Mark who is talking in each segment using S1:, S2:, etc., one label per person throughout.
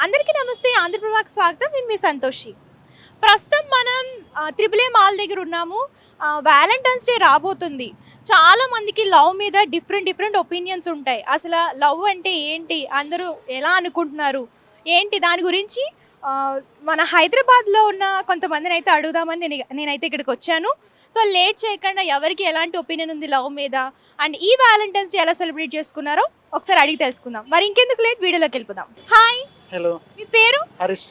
S1: అందరికీ నమస్తే. ఆంధ్రప్రభకి స్వాగతం. నేను మీ సంతోషి. ప్రస్తుతం మనం త్రిబుల్ ఏ మాల్ దగ్గర ఉన్నాము. వ్యాలంటైన్స్ డే రాబోతుంది. చాలా మందికి లవ్ మీద డిఫరెంట్ ఒపీనియన్స్ ఉంటాయి. అసలు లవ్ అంటే ఏంటి, అందరూ ఎలా అనుకుంటున్నారు, ఏంటి దాని గురించి మన హైదరాబాద్లో ఉన్న కొంతమందిని అయితే అడుగుదామని నేనైతే ఇక్కడికి వచ్చాను. సో లేట్ చేయకుండా ఎవరికి ఎలాంటి ఒపీనియన్ ఉంది లవ్ మీద, అండ్ ఈ వ్యాలంటైన్స్ డే ఎలా సెలబ్రేట్ చేసుకున్నారో ఒకసారి అడిగి తెలుసుకుందాం. మరి ఇంకెందుకు లేట్, వీడియోలోకి వెళ్ళిపోదాం. హాయ్,
S2: హలో,
S1: మీ పేరు?
S2: హరీష్.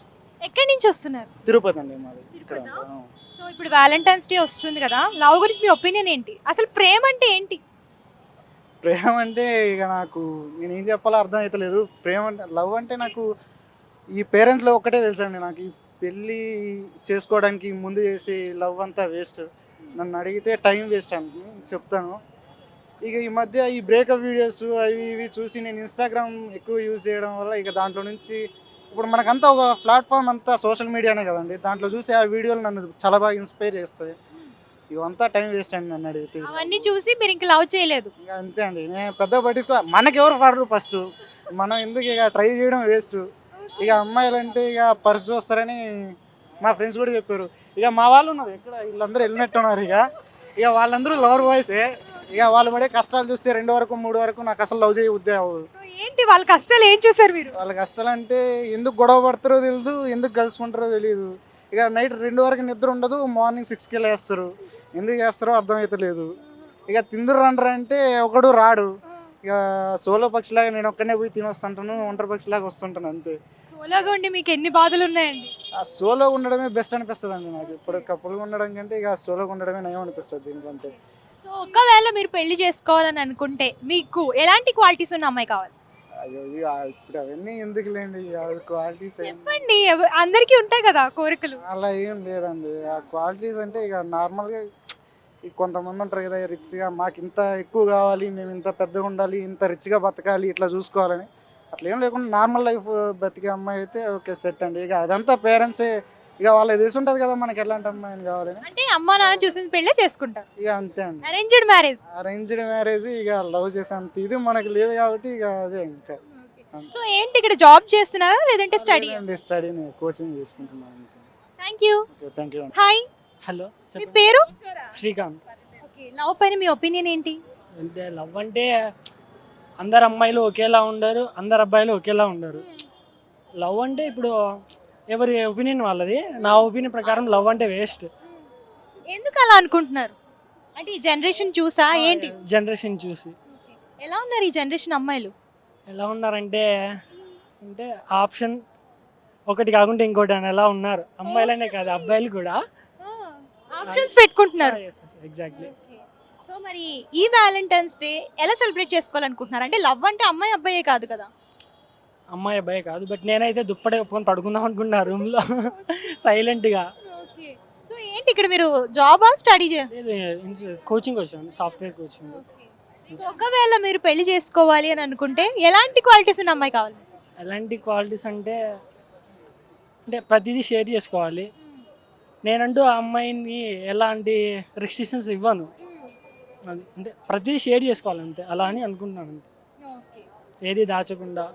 S1: ఎక్కడి నుంచి వస్తున్నారు?
S2: తిరుపతి అండి మాది. ఇక్కడ
S1: తిరుపతా? సో ఇప్పుడు వ్యాలంటైన్స్ డే వస్తుంది కదా, లవ్ గురించి మీ ఒపీనియన్ ఏంటి? అసలు ప్రేమ అంటే ఏంటి?
S2: ప్రేమ అంటే ఇక నాకు నేను ఏం చెప్పాలో అర్థం అవుతలేదు. ప్రేమ అంటే లవ్ అంటే నాకు ఈ పేరెంట్స్లో ఒక్కటే తెలుసండి. నాకు ఈ పెళ్ళి చేసుకోవడానికి ముందు చేసి లవ్ అంతా వేస్ట్. నన్ను అడిగితే టైం వేస్ట్ అని చెప్తాను. ఇక ఈ మధ్య ఈ బ్రేకప్ వీడియోస్ అవి ఇవి చూసి నేను ఇన్స్టాగ్రామ్ ఎక్కువ యూజ్ చేయడం వల్ల ఇక దాంట్లో నుంచి ఇప్పుడు మనకంతా ఒక ప్లాట్ఫామ్ అంతా సోషల్ మీడియానే కదండి. దాంట్లో చూసి ఆ వీడియోలు నన్ను చాలా బాగా ఇన్స్పైర్ చేస్తాయి. ఇవంతా టైం వేస్ట్ అండి నన్ను అడిగితే.
S1: అవన్నీ చూసి మీరు ఇంక లవ్ చేయలేదు?
S2: ఇంకా అంతే అండి, నేను పెద్దగా పట్టించుకో. మనకెవరు పడరు ఫస్ట్, మనం ఎందుకు ఇక ట్రై చేయడం వేస్ట్. ఇక అమ్మాయిలు అంటే ఇక పర్స్ చూస్తారని మా ఫ్రెండ్స్ కూడా చెప్పారు. ఇక మా వాళ్ళు ఉన్నారు ఎక్కడ, వీళ్ళందరూ వెళ్ళినట్టు ఉన్నారు. ఇక వాళ్ళందరూ లవర్ బాయ్సే. ఇక వాళ్ళు పడే కష్టాలు చూస్తే 2 వరకు 3 వరకు నాకు అసలు లవ్ చేయబుద్దే అవ్వదు.
S1: సో ఏంటి వాళ్ళ కష్టాలు ఏం చూసారు మీరు?
S2: వాళ్ళ కష్టాలు అంటే ఎందుకు గొడవ పడతారో తెలియదు, ఎందుకు కలుసుకుంటారో తెలియదు. ఇక నైట్ 2 వరకు నిద్ర ఉండదు, మార్నింగ్ 6కి లేస్తారు. ఎందుకు చేస్తారో అర్థమవుతలేదు. ఇక తిందురు రండ్రా అంటే ఒకడు రాడు. ఇక సోలో పక్షిలాగా నేను ఒక్కనే పోయి తినొస్తుంటాను, ఒంటరి పక్షిలాగా వస్తుంటాను అంతే.
S1: సోలోగా ఉండి మీకు ఎన్ని బాధలు ఉన్నాయండి?
S2: ఆ సోలో ఉండడమే బెస్ట్ అనిపిస్తుంది అండి నాకు. ఇప్పుడు కప్పులుగా ఉండడం కంటే ఇక సోలోగా ఉండడమే నయం అనిపిస్తుంది దీనికంటే.
S1: సో ఒకవేళ మీరు పెళ్లి చేసుకోవాలని అనుకుంటే మీకు ఎలాంటి క్వాలిటీస్ ఉన్న అమ్మాయి కావాలి?
S2: అయ్యో ఇక ఇప్పుడు అవన్నీ ఎందుకులేండి, క్వాలిటీస్
S1: చెప్పండి, అందరికీ ఉంటాయి కదా కోరికలు.
S2: అలా ఏం లేదండి. ఆ క్వాలిటీస్ అంటే ఇక నార్మల్గా కొంతమంది ఉంటారు కదా రిచ్గా, మాకు ఇంత ఎక్కువ కావాలి, మేము ఇంత పెద్దగా ఉండాలి, ఇంత రిచ్గా బతకాలి, ఇట్లా చూసుకోవాలని. అట్లా ఏం లేకుండా నార్మల్ లైఫ్ బతికే అమ్మాయి అయితే ఓకే సెట్ అండి. ఇక అదంతా పేరెంట్సే, ఇక వాళ్ళకి తెలిసి ఉంటుంది కదా మనకి ఎలాంటి అమ్మాయిని కావాలని.
S1: అంటే అమ్మా నాన్న చూసిన పెళ్ళే చేసుకుంటారు?
S2: ఇక అంతే అండి.
S1: Arranged marriage?
S2: అరేంజ్డ్ మ్యారేజ్ ఇక లవ్ చేసేంత ఇది మనకి లేదు కాబట్టి ఇక అదే ఇంకా.
S1: సో ఏంటి ఇక్కడ జాబ్ చేస్తున్నారా లేదంటే స్టడీ?
S2: స్టడీని కోచింగ్ చేసుకుంటున్నాను.
S1: Thank you.
S2: Thank you.
S1: Hi,
S3: hello,
S1: మీ పేరు?
S3: శ్రీకాంత్.
S1: ఓకే, లవ్ పైన మీ ఒపీనియన్ ఏంటి?
S3: అంటే లవ్ అంటే అందరు అమ్మాయిలు ఒకేలా ఉండరు, అందరు అబ్బాయిలు ఒకేలా ఉండరు. లవ్ అంటే ఇప్పుడు ఎవరి ఒపీనియన్ వాళ్ళది. నా ఒపీనియన్ ప్రకారం లవ్ అంటే వేస్ట్.
S1: ఎందుకు అలా అనుకుంటున్నారు? అంటే ఈ జనరేషన్ చూసా ఏంటి?
S3: జనరేషన్ చూసి
S1: ఎలా ఉన్నారు ఈ జనరేషన్ అమ్మాయిలు?
S3: ఎలా ఉన్నారంటే అంటే ఆప్షన్ ఒకటి కాకుండా ఇంకోటి అని ఎలా ఉన్నారు. అమ్మాయిలనే కాదు, అబ్బాయిలు కూడా
S1: ఆప్షన్స్ పెట్టుకుంటున్నారు.
S3: ఎగ్జాక్ట్లీ.
S1: సో మరి ఈ వ్యాలంటైన్స్ డే ఎలా సెలబ్రేట్ చేసుకోవాలనుకుంటున్నారు? అంటే లవ్ అంటే అమ్మాయి అబ్బాయే కాదు కదా.
S3: అమ్మాయి అబ్బాయి కాదు, బట్ నేనైతే దుప్పటి ఒప్పుకొని పడుకుందాం అనుకున్నా రూమ్లో సైలెంట్గా.
S1: సో ఏంటి ఇక్కడ మీరు జాబా స్టడీ
S3: కోచింగ్ వచ్చాను, సాఫ్ట్వేర్ కోచింగ్.
S1: ఒకవేళ మీరు పెళ్లి చేసుకోవాలి అని అనుకుంటే ఎలాంటి క్వాలిటీస్ ఉన్న అమ్మాయి కావాలి?
S3: ఎలాంటి క్వాలిటీస్ అంటే అంటే ప్రతిదీ షేర్ చేసుకోవాలి. నేనంటూ ఆ అమ్మాయిని ఎలాంటి రెస్ట్రిక్షన్స్ ఇవ్వను. అది అంటే ప్రతిదీ షేర్ చేసుకోవాలి అంతే, అలా అని అనుకుంటున్నాను అంతే. ఏది దాచకుండా.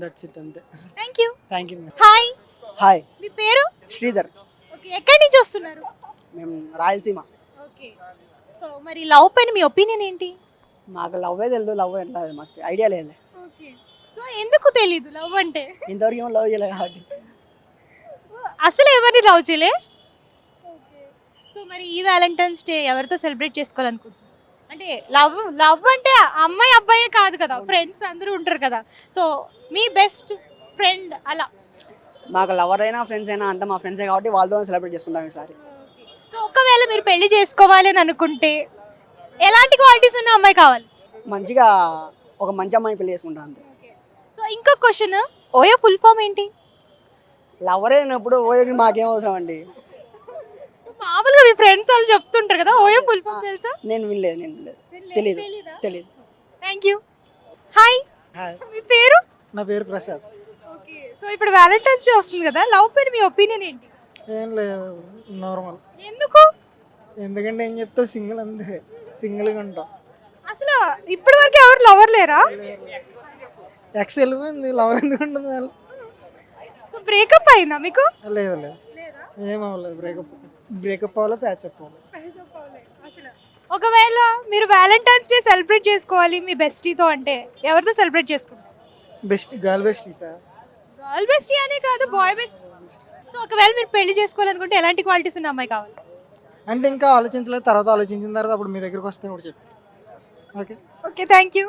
S3: దట్స్ ఇట్ అంతే.
S1: Thank you.
S3: Thank you.
S1: Hi.
S4: Hi,
S1: మీ పేరు?
S4: శ్రీధర్.
S1: ఓకే, ఎక్కడి నుంచి వస్తున్నారు?
S4: మేము రాయలసీమ.
S1: ఓకే, సో మరి లవ్ పైన మీ ఒపీనియన్ ఏంటి?
S4: మాకు లవ్వే తెలియదు, లవ్ ఎట్లా మాకు ఐడియా లేదు.
S1: ఓకే, సో ఎందుకు తెలీదు లవ్ అంటే?
S4: ఇంతవరకు ఏమో లవ్ చేయలేదు కాబట్టి.
S1: అసలు ఎవరిని లవ్ చేయలే? ఓకే, సో మరి ఈ వ్యాలంటైన్స్ డే ఎవరితో సెలబ్రేట్ చేసుకోవాలనుకుంటున్నారు? అంటే లవ్ అంటే అమ్మాయి అబ్బాయే కాదు కదా, ఫ్రెండ్స్ అందరూ ఉంటారు కదా. సో మీ బెస్ట్ ఫ్రెండ్ అలా.
S4: మాకు లవర్ అయినా ఫ్రెండ్స్ అయినా అంతా మా ఫ్రెండ్సే కాబట్టి వాళ్ళతో సెలబ్రేట్ చేసుకుంటాం ఈసారి.
S1: సో ఒకవేళ మీరు పెళ్లి చేసుకోవాలి అని అనుకుంటే ఎలాంటి క్వాలిటీస్ ఉన్న అమ్మాయి కావాలి?
S4: మంచిగా ఒక మంచి అమ్మాయిని పెళ్లి చేసుకుంటాం అంతే.
S1: సో ఇంకొక క్వశ్చన్, ఓయో ఫుల్ ఫామ్ ఏంటి?
S4: లవర్ అయినప్పుడు ఓయోకి మాకేం అవసరం అండి.
S1: మామూలుగా మీ ఫ్రెండ్స్ వాళ్ళు చెప్తుంటారు కదా, ఓయో ఫుల్ ఫామ్ తెలుసా?
S4: నేను వినలేదు, తెలీదు.
S1: Thank you. హాయ్,
S2: హాయ్,
S1: మీ పేరు?
S2: నా పేరు ప్రసాద్.
S1: ఓకే, సో ఇప్పుడు వ్యాలంటైన్స్ డే వస్తుంది కదా, లవ్ పైన మీ ఒపీనియన్ ఏంటి?
S2: ఏం లేదు, నార్మల్.
S1: ఎందుకు?
S2: ఎందుకంటే ఏం చెప్తావు, సింగిల్ అంతే, సింగిల్గా ఉంటాం.
S1: అసలు ఇప్పటి వరకు ఎవరు లవర్ లేరా?
S2: ఎక్స్ వెళ్ళిపోయింది, లవర్ ఎందుకు ఉంటుంది వాళ్ళు?
S1: బ్రేకప్ అయిందా మీకు?
S5: లేదు లేదు ఏమవ్వలేదు. బ్రేకప్ అవ్వాలి, ప్యాచప్ అవ్వాలి.
S1: ఒకవేళ మీరు వ్యాలంటైన్స్ డే సెలబ్రేట్ చేసుకోవాలి మీ బెస్టీతో అంటే ఎవరితో సెలబ్రేట్ చేసుకుంటారు?
S5: Girl best sir.
S1: Girl bestie అనే కాదు, బాయ్ బెస్ట్. సో ఒకవేళ మీరు పెళ్లి చేసుకోవాలనుకుంటే ఎలాంటి క్వాలిటీస్ ఉన్న అమ్మాయి కావాలి?
S5: అంటే ఇంకా ఆలోచించలేదు, తర్వాత ఆలోచించిన తర్వాత అప్పుడు మీ దగ్గరికి వస్తే కూడా చెప్పి. Okay
S1: okay, thank you.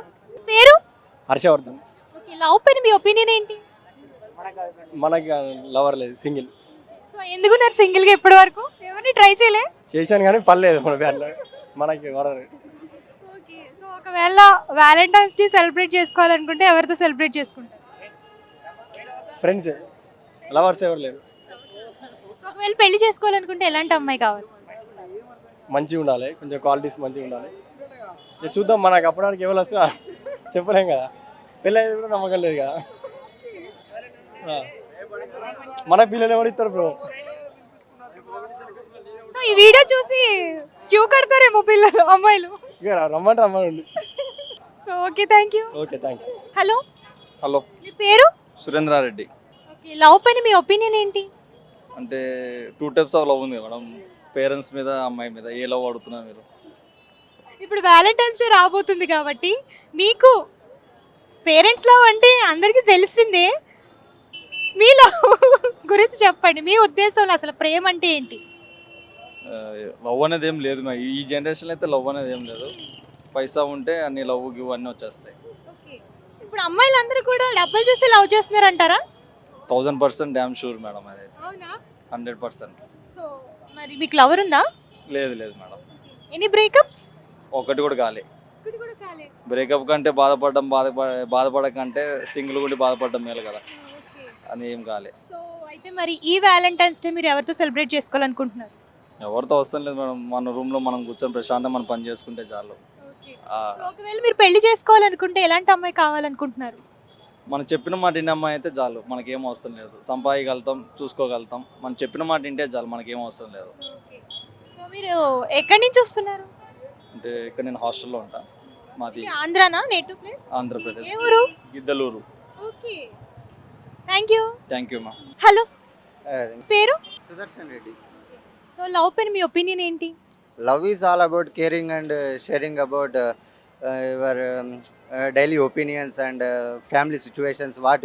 S1: పేరు?
S6: హర్షవర్ధన్.
S1: ఓకే, లవ్ పైన మీ ఒపీనియన్ ఏంటి?
S6: మనకి లవర్ లేదు, సింగిల్.
S1: సో ఎందుకున్నారు సింగిల్గా ఇప్పటి వరకు? ఎవరిని ట్రై చేయలే?
S6: చేశాను కానీ పర్లేదు మన పేర్లో మనకి ఎవరు.
S1: ఓకే, సో ఒకవేళ వ్యాలంటైన్స్ డే సెలబ్రేట్ చేసుకోవాలనుకుంటే ఎవరితో సెలబ్రేట్ చేసుకుంటారు?
S6: ఫ్రెండ్స్, లవర్స్ ఎవరు లేరు.
S1: ఒకవేళ పెళ్లి చేసుకోవాలనుకుంటే ఎలాంటి అమ్మాయి కావాలి?
S6: మంచిగా ఉండాలి, కొంచెం క్వాలిటీస్ మంచిగా ఉండాలి. ఇక చూద్దాం, మనకు అప్పటివరకు ఎవరు వస్తే చెప్పలేం కదా. పెళ్ళి అయితే కూడా నమ్మకం లేదు కదా. మన పిల్లలు ఎవరు ఇస్తారు బ్రో?
S1: సో ఈ వీడియో చూసి క్యూ కడతారేమో పిల్లలు, అమ్మాయిలు.
S6: ఇక రమ్మంటే రమ్మండి.
S1: So okay, thank you.
S6: Okay, thanks.
S1: Hello,
S7: hello,
S1: మీ పేరు?
S7: సురేంద్రారెడ్డి.
S1: ఓకే, లవ్ పైన మీ ఒపీనియన్ ఏంటి?
S7: అంటే 2 టైప్స్ ఆఫ్ లవ్ ఉంది మేడం, పేరెంట్స్ మీద, అమ్మాయి మీద. ఏ లవ్ అడుగుతున్నారు మీరు?
S1: ఇప్పుడు వ్యాలంటైన్స్ డే రాబోతుంది కాబట్టి మీకు పేరెంట్స్ లవ్ అంటే అందరికీ తెలిసిందే, మీ లవ్ గురించి చెప్పండి. మీ ఉద్దేశంలో అసలు ప్రేమ అంటే ఏంటి?
S7: లవ్ అనేది ఏం లేదు ఈ జనరేషన్లో అయితే. లవ్ అనేది ఏం లేదు. పైసా ఉంటే అన్ని లవ్ గివ్ అన్నీ వచ్చేస్తాయి.
S1: ఓకే, ఇప్పుడు అమ్మాయిలందరూ కూడా డబ్బులు చూసి లవ్ చేస్తున్నారు అంటారా?
S7: 1000% డ్యామ్ షూర్ మేడం, అదైతే
S1: అవునా?
S7: 100%.
S1: సో మరి మీకు లవర్ ఉందా?
S7: లేదు లేదు మేడం,
S1: ఎనీ బ్రేకప్స్?
S7: ఒకటి కూడా కాలే. బ్రేకప్ కంటే బాధపడకంటే సింగిల్ గుండి బాధపడడం మేలు కదా. అది ఏం కాలే.
S1: సో అయితే మరి ఈ వ్యాలంటైన్స్ డే మీరు ఎవరితో సెలబ్రేట్ చేసుకోవాలనుకుంటున్నారు?
S7: ఎవరితో అవసరం లేదు మేడం, మన రూమ్లో మనం కూర్చొని ప్రశాంతంగా మనం పని చేసుకుంటే చాలు.
S1: సో ఒకవేళ మీరు పెళ్లి చేసుకోవాలనుకుంటే ఎలాంటి అమ్మాయి కావాలనుకుంటున్నారు?
S7: మనం చెప్పిన మాట వినే అమ్మాయి అయితే చాలు, మనకేం అవసరం లేదు. సంపాదించగలుగుతాం, చూసుకోగలుగుతాం. మనం చెప్పిన మాట వింటే చాలు, మనకేం అవసరం లేదు.
S1: సో మీరు ఎక్కడి నుంచి వస్తున్నారు?
S7: అంటే ఇక్కడ నేను హాస్టల్లో ఉంటా. మాది
S1: ఆంధ్రానా? Native place?
S7: ఆంధ్రప్రదేశ్,
S1: ఏ ఊరు?
S7: Giddalur.
S1: Okay, thank you.
S7: Thank you మా.
S1: హలో, పేరు?
S8: సుదర్శన్ రెడ్డి.
S1: సో లవ్ పైన మీ ఒపీనియన్ ఏంటి?
S8: Love is all about caring and sharing about your daily opinions and family situations. What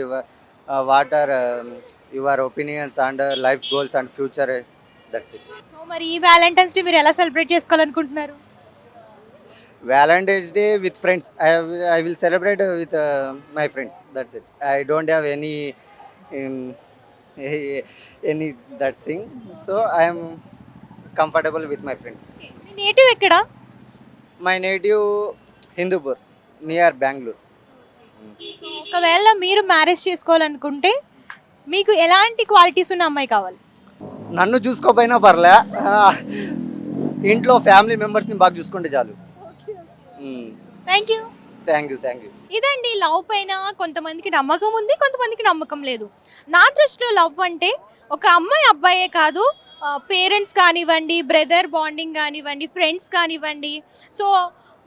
S8: are your opinions and life goals and future? That's it.
S1: So మరి ఈ Valentine's day మీరు ఎలా celebrate చేసుకోవాలనుకుంటున్నారు?
S8: Valentine's Day with friends. I will celebrate with my friends. That's it. I don't have um, any that thing. So I am comfortable with my friends.
S1: Me native ఎక్కడ?
S8: My native Hindupur, near Bangalore.
S1: So ఒకవేళ మీరు marriage చేసుకోవాలనుకుంటే మీకు ఎలాంటి qualities ఉన్న అమ్మాయి కావాలి?
S8: నన్ను చూసుకోపోయినా పర్లే, ఇంట్లో ఫ్యామిలీ మెంబర్స్ని బాగా చూసుకుంటే చాలు.
S1: Thank you.
S8: Thank you.
S1: ఇదండి లవ్ పైన కొంతమందికి నమ్మకం ఉంది, కొంతమందికి నమ్మకం లేదు. నా దృష్టిలో లవ్ అంటే ఒక అమ్మాయి అబ్బాయే కాదు, పేరెంట్స్ కానివ్వండి, బ్రదర్ బాండింగ్ కానివ్వండి, ఫ్రెండ్స్ కానివ్వండి. సో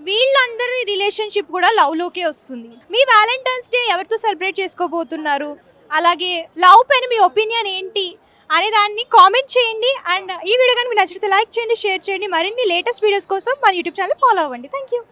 S1: వీళ్ళందరి రిలేషన్షిప్ కూడా లవ్లోకే వస్తుంది. మీ వ్యాలంటైన్స్ డే ఎవరితో సెలబ్రేట్ చేసుకోబోతున్నారు, అలాగే లవ్ పైన మీ ఒపీనియన్ ఏంటి అనే దాన్ని కామెంట్ చేయండి. అండ్ ఈ వీడియో కానీ మీకు నచ్చితే లైక్ చేయండి, షేర్ చేయండి. మరిన్ని లేటెస్ట్ వీడియోస్ కోసం మన యూట్యూబ్ ఛానల్ ఫాలో అవ్వండి. Thank you.